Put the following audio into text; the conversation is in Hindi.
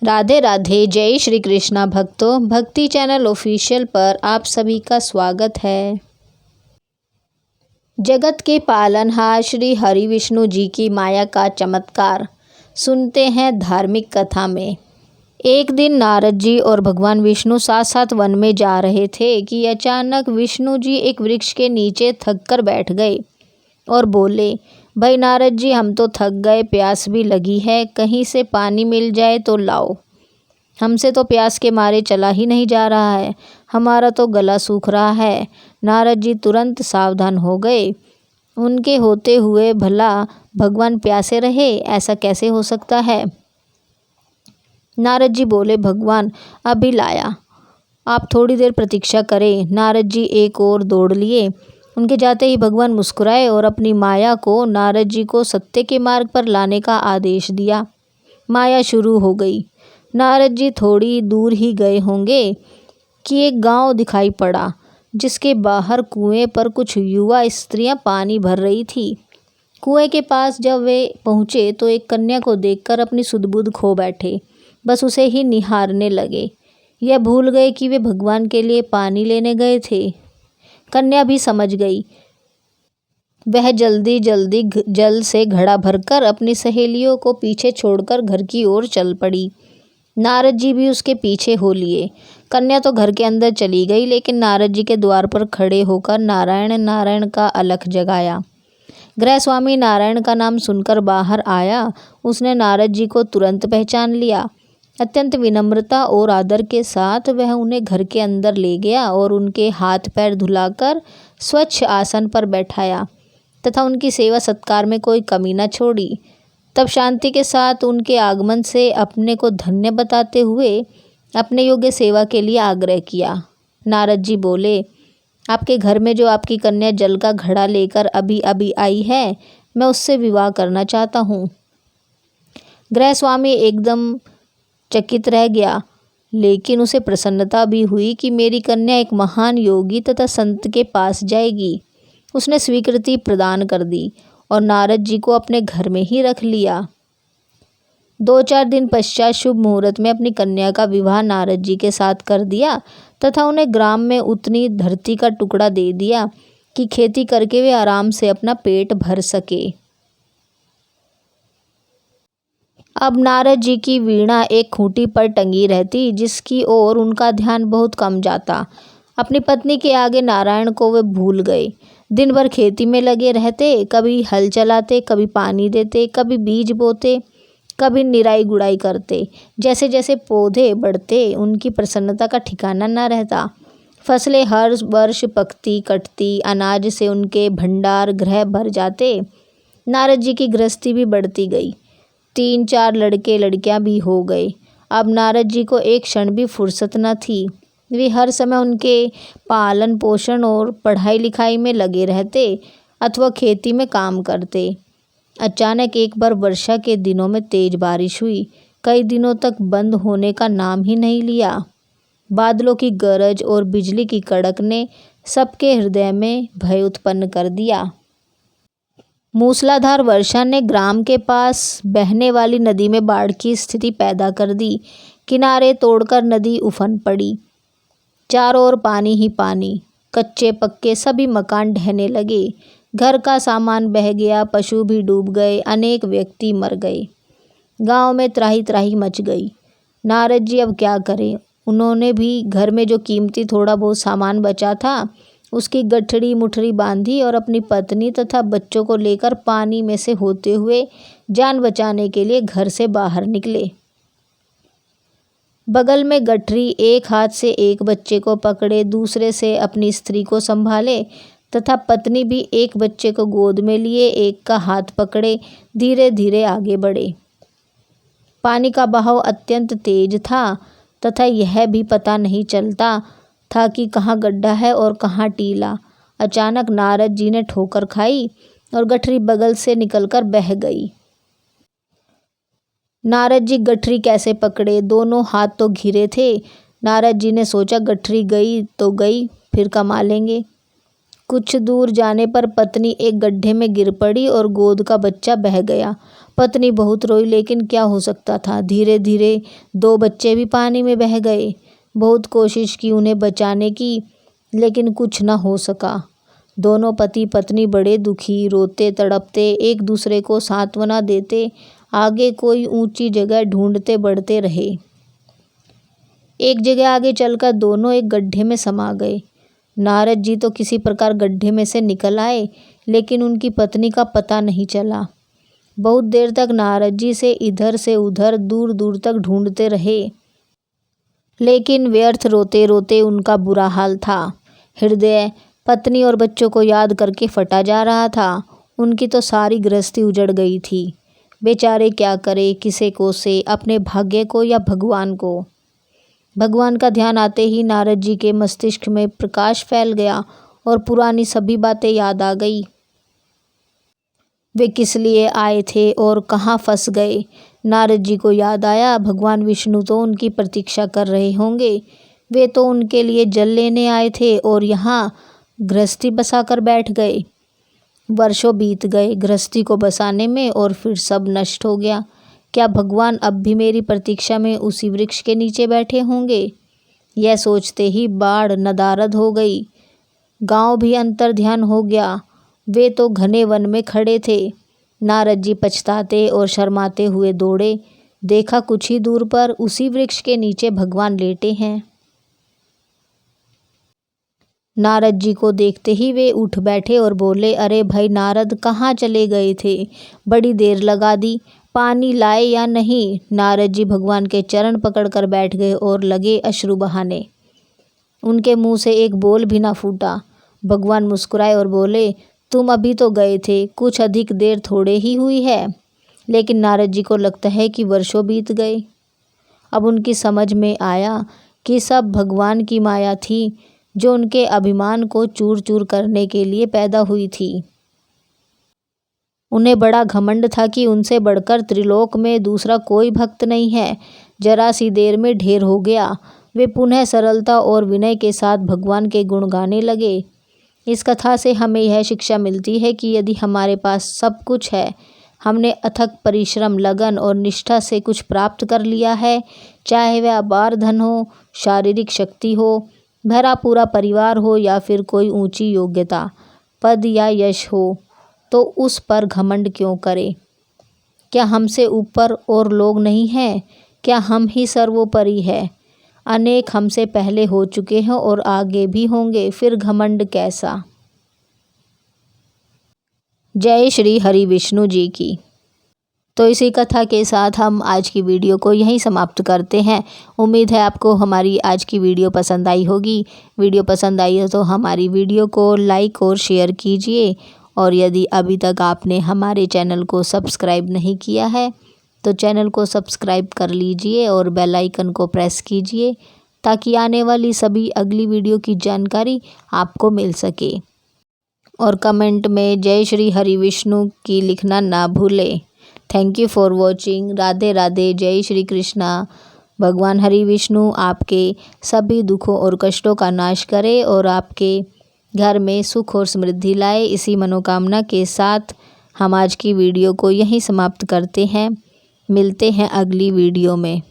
राधे राधे। जय श्री कृष्णा भक्तों, भक्ति चैनल ऑफिशियल पर आप सभी का स्वागत है। जगत के पालनहार श्री हरि विष्णु जी की माया का चमत्कार सुनते हैं धार्मिक कथा में। एक दिन नारद जी और भगवान विष्णु साथ साथ वन में जा रहे थे कि अचानक विष्णु जी एक वृक्ष के नीचे थक कर बैठ गए और बोले, भाई नारद जी, हम तो थक गए, प्यास भी लगी है, कहीं से पानी मिल जाए तो लाओ। हमसे तो प्यास के मारे चला ही नहीं जा रहा है, हमारा तो गला सूख रहा है। नारद जी तुरंत सावधान हो गए। उनके होते हुए भला भगवान प्यासे रहे, ऐसा कैसे हो सकता है। नारद जी बोले, भगवान अभी लाया, आप थोड़ी देर प्रतीक्षा करें। नारद जी एक ओर दौड़ लिए। उनके जाते ही भगवान मुस्कुराए और अपनी माया को नारद जी को सत्य के मार्ग पर लाने का आदेश दिया। माया शुरू हो गई। नारद जी थोड़ी दूर ही गए होंगे कि एक गांव दिखाई पड़ा, जिसके बाहर कुएं पर कुछ युवा स्त्रियां पानी भर रही थी। कुएं के पास जब वे पहुंचे तो एक कन्या को देखकर अपनी सुध-बुध खो बैठे, बस उसे ही निहारने लगे। यह भूल गए कि वे भगवान के लिए पानी लेने गए थे। कन्या भी समझ गई। वह जल्दी जल्दी जल से घड़ा भरकर अपनी सहेलियों को पीछे छोड़कर घर की ओर चल पड़ी। नारद जी भी उसके पीछे हो लिए। कन्या तो घर के अंदर चली गई, लेकिन नारद जी के द्वार पर खड़े होकर नारायण नारायण का अलख जगाया। गृह स्वामी नारायण का नाम सुनकर बाहर आया। उसने नारद जी को तुरंत पहचान लिया। अत्यंत विनम्रता और आदर के साथ वह उन्हें घर के अंदर ले गया और उनके हाथ पैर धुलाकर स्वच्छ आसन पर बैठाया तथा उनकी सेवा सत्कार में कोई कमी न छोड़ी। तब शांति के साथ उनके आगमन से अपने को धन्य बताते हुए अपने योग्य सेवा के लिए आग्रह किया। नारद जी बोले, आपके घर में जो आपकी कन्या जल का घड़ा लेकर अभी अभी आई है, मैं उससे विवाह करना चाहता हूँ। गृह स्वामी एकदम चकित रह गया, लेकिन उसे प्रसन्नता भी हुई कि मेरी कन्या एक महान योगी तथा संत के पास जाएगी। उसने स्वीकृति प्रदान कर दी और नारद जी को अपने घर में ही रख लिया। 2-4 दिन पश्चात शुभ मुहूर्त में अपनी कन्या का विवाह नारद जी के साथ कर दिया तथा उन्हें ग्राम में उतनी धरती का टुकड़ा दे दिया कि खेती करके वे आराम से अपना पेट भर सके। अब नारद जी की वीणा एक खूंटी पर टंगी रहती, जिसकी ओर उनका ध्यान बहुत कम जाता। अपनी पत्नी के आगे नारायण को वे भूल गए। दिन भर खेती में लगे रहते, कभी हल चलाते, कभी पानी देते, कभी बीज बोते, कभी निराई गुड़ाई करते। जैसे जैसे पौधे बढ़ते, उनकी प्रसन्नता का ठिकाना न रहता। फसलें हर वर्ष पकती कटती, अनाज से उनके भंडार गृह भर जाते। नारद जी की गृहस्थी भी बढ़ती गई। 3-4 लड़के लड़कियां भी हो गए। अब नारद जी को एक क्षण भी फुर्सत न थी। वे हर समय उनके पालन पोषण और पढ़ाई लिखाई में लगे रहते अथवा खेती में काम करते। अचानक एक बार वर्षा के दिनों में तेज बारिश हुई। कई दिनों तक बंद होने का नाम ही नहीं लिया। बादलों की गरज और बिजली की कड़क ने सबके हृदय में भय उत्पन्न कर दिया। मूसलाधार वर्षा ने ग्राम के पास बहने वाली नदी में बाढ़ की स्थिति पैदा कर दी। किनारे तोड़कर नदी उफन पड़ी। चारों ओर पानी ही पानी। कच्चे पक्के सभी मकान ढहने लगे। घर का सामान बह गया, पशु भी डूब गए, अनेक व्यक्ति मर गए। गांव में त्राही त्राही मच गई। नारद जी अब क्या करें। उन्होंने भी घर में जो कीमती थोड़ा बहुत सामान बचा था, उसकी गठड़ी मुठड़ी बांधी और अपनी पत्नी तथा बच्चों को लेकर पानी में से होते हुए जान बचाने के लिए घर से बाहर निकले। बगल में गठरी, एक हाथ से एक बच्चे को पकड़े, दूसरे से अपनी स्त्री को संभाले तथा पत्नी भी एक बच्चे को गोद में लिए एक का हाथ पकड़े धीरे धीरे आगे बढ़े। पानी का बहाव अत्यंत तेज था तथा यह भी पता नहीं चलता था कि कहाँ गड्ढा है और कहाँ टीला। अचानक नारद जी ने ठोकर खाई और गठरी बगल से निकलकर बह गई। नारद जी गठरी कैसे पकड़े, दोनों हाथ तो घिरे थे। नारद जी ने सोचा, गठरी गई तो गई, फिर कमा लेंगे। कुछ दूर जाने पर पत्नी एक गड्ढे में गिर पड़ी और गोद का बच्चा बह गया। पत्नी बहुत रोई, लेकिन क्या हो सकता था। धीरे धीरे 2 बच्चे भी पानी में बह गए। बहुत कोशिश की उन्हें बचाने की, लेकिन कुछ न हो सका। दोनों पति पत्नी बड़े दुखी, रोते तड़पते एक दूसरे को सांत्वना देते आगे कोई ऊंची जगह ढूंढते बढ़ते रहे। एक जगह आगे चलकर दोनों एक गड्ढे में समा गए। नारद जी तो किसी प्रकार गड्ढे में से निकल आए, लेकिन उनकी पत्नी का पता नहीं चला। बहुत देर तक नारद जी से इधर से उधर दूर दूर तक ढूंढते रहे, लेकिन व्यर्थ। रोते रोते उनका बुरा हाल था। हृदय पत्नी और बच्चों को याद करके फटा जा रहा था। उनकी तो सारी गृहस्थी उजड़ गई थी। बेचारे क्या करे, किसे कोसे, अपने भाग्य को या भगवान को। भगवान का ध्यान आते ही नारद जी के मस्तिष्क में प्रकाश फैल गया और पुरानी सभी बातें याद आ गई। वे किस लिए आए थे और कहाँ फंस गए। नारद जी को याद आया, भगवान विष्णु तो उनकी प्रतीक्षा कर रहे होंगे। वे तो उनके लिए जल लेने आए थे और यहाँ गृहस्थी बसाकर बैठ गए। वर्षों बीत गए गृहस्थी को बसाने में और फिर सब नष्ट हो गया। क्या भगवान अब भी मेरी प्रतीक्षा में उसी वृक्ष के नीचे बैठे होंगे। यह सोचते ही बाढ़ नदारद हो गई। गांव भी अंतर्ध्यान हो गया। वे तो घने वन में खड़े थे। नारद जी पछताते और शर्माते हुए दौड़े। देखा कुछ ही दूर पर उसी वृक्ष के नीचे भगवान लेटे हैं। नारद जी को देखते ही वे उठ बैठे और बोले, अरे भाई नारद, कहाँ चले गए थे, बड़ी देर लगा दी, पानी लाए या नहीं। नारद जी भगवान के चरण पकड़कर बैठ गए और लगे अश्रु बहाने। उनके मुंह से एक बोल भी ना फूटा। भगवान मुस्कुराए और बोले, तुम अभी तो गए थे, कुछ अधिक देर थोड़े ही हुई है। लेकिन नारद जी को लगता है कि वर्षों बीत गए। अब उनकी समझ में आया कि सब भगवान की माया थी, जो उनके अभिमान को चूर चूर करने के लिए पैदा हुई थी। उन्हें बड़ा घमंड था कि उनसे बढ़कर त्रिलोक में दूसरा कोई भक्त नहीं है। जरा सी देर में ढेर हो गया। वे पुनः सरलता और विनय के साथ भगवान के गुण गाने लगे। इस कथा से हमें यह शिक्षा मिलती है कि यदि हमारे पास सब कुछ है, हमने अथक परिश्रम, लगन और निष्ठा से कुछ प्राप्त कर लिया है, चाहे वह अपार धन हो, शारीरिक शक्ति हो, भरा पूरा परिवार हो या फिर कोई ऊंची योग्यता, पद या यश हो, तो उस पर घमंड क्यों करें। क्या हमसे ऊपर और लोग नहीं हैं? क्या हम ही सर्वोपरि है? अनेक हमसे पहले हो चुके हैं और आगे भी होंगे, फिर घमंड कैसा। जय श्री हरि विष्णु जी की। तो इसी कथा के साथ हम आज की वीडियो को यहीं समाप्त करते हैं। उम्मीद है आपको हमारी आज की वीडियो पसंद आई होगी। वीडियो पसंद आई हो तो हमारी वीडियो को लाइक और शेयर कीजिए। और यदि अभी तक आपने हमारे चैनल को सब्सक्राइब नहीं किया है तो चैनल को सब्सक्राइब कर लीजिए और बेल आइकन को प्रेस कीजिए, ताकि आने वाली सभी अगली वीडियो की जानकारी आपको मिल सके। और कमेंट में जय श्री हरि विष्णु की लिखना ना भूलें। Thank you for watching. Radhe Radhe. जय श्री कृष्णा। भगवान हरि विष्णु आपके सभी दुखों और कष्टों का नाश करे और आपके घर में सुख और समृद्धि लाए। इसी मनोकामना के साथ हम आज की वीडियो को यहीं समाप्त करते हैं। मिलते हैं अगली वीडियो में।